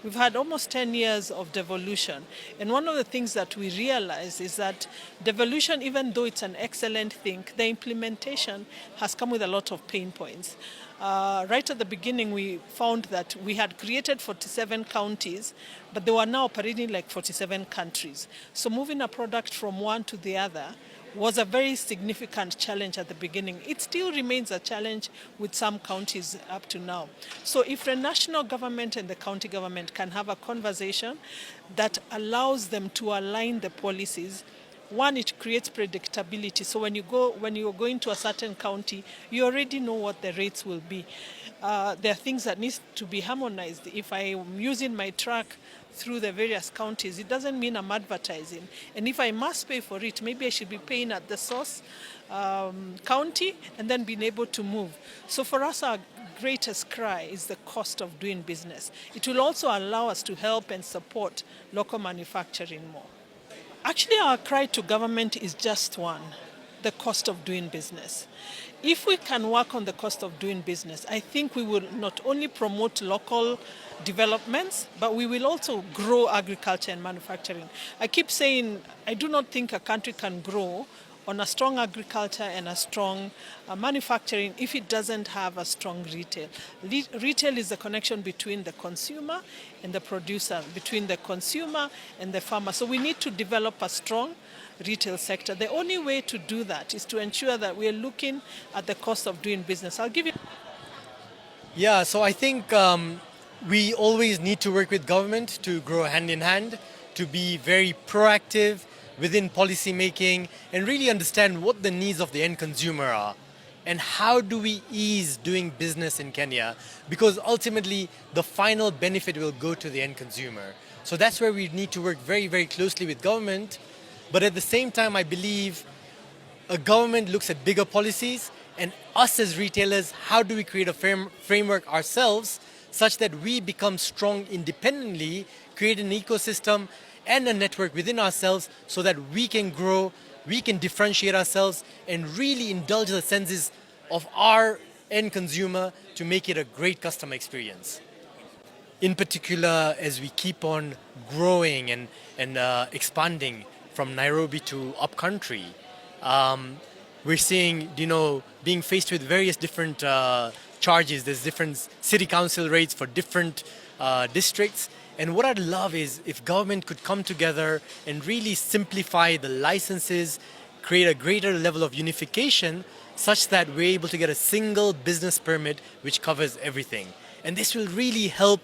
we've had almost 10 years of devolution. And one of the things that we realize is that devolution, even though it's an excellent thing, the implementation has come with a lot of pain points. Right at the beginning, we found that we had created 47 counties, but they were now operating like 47 countries. So moving a product from one to the other was a very significant challenge at the beginning. It still remains a challenge with some counties up to now. So if the national government and the county government can have a conversation that allows them to align the policies, one, it creates predictability. So when you're going to a certain county, you already know what the rates will be. There are things that need to be harmonized. If I'm using my truck through the various counties, it doesn't mean I'm advertising. And if I must pay for it, maybe I should be paying at the source county and then being able to move. So for us, our greatest cry is the cost of doing business. It will also allow us to help and support local manufacturing more. Actually, our cry to government is just one: the cost of doing business. If we can work on the cost of doing business, I think we will not only promote local developments, but we will also grow agriculture and manufacturing. I keep saying I do not think a country can grow on a strong agriculture and a strong manufacturing if it doesn't have a strong retail. Retail is the connection between the consumer and the producer, between the consumer and the farmer. So we need to develop a strong retail sector. The only way to do that is to ensure that we are looking at the cost of doing business. I'll give you. Yeah, so I think we always need to work with government to grow hand in hand, to be very proactive within policy making and really understand what the needs of the end consumer are and how do we ease doing business in Kenya, because ultimately the final benefit will go to the end consumer. So that's where we need to work very, very closely with government. But at the same time, I believe a government looks at bigger policies, and us as retailers, how do we create a framework ourselves such that we become strong independently, create an ecosystem and a network within ourselves so that we can grow, we can differentiate ourselves and really indulge the senses of our end consumer to make it a great customer experience. In particular, as we keep on growing and expanding from Nairobi to upcountry, we're seeing, being faced with various different charges. There's different city council rates for different districts. And what I'd love is if government could come together and really simplify the licenses, create a greater level of unification such that we're able to get a single business permit which covers everything. And this will really help,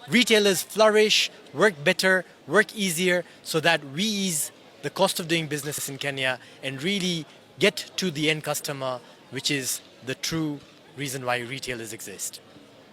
retailers flourish, work better, work easier, so that we ease the cost of doing business in Kenya and really get to the end customer, which is the true reason why retailers exist.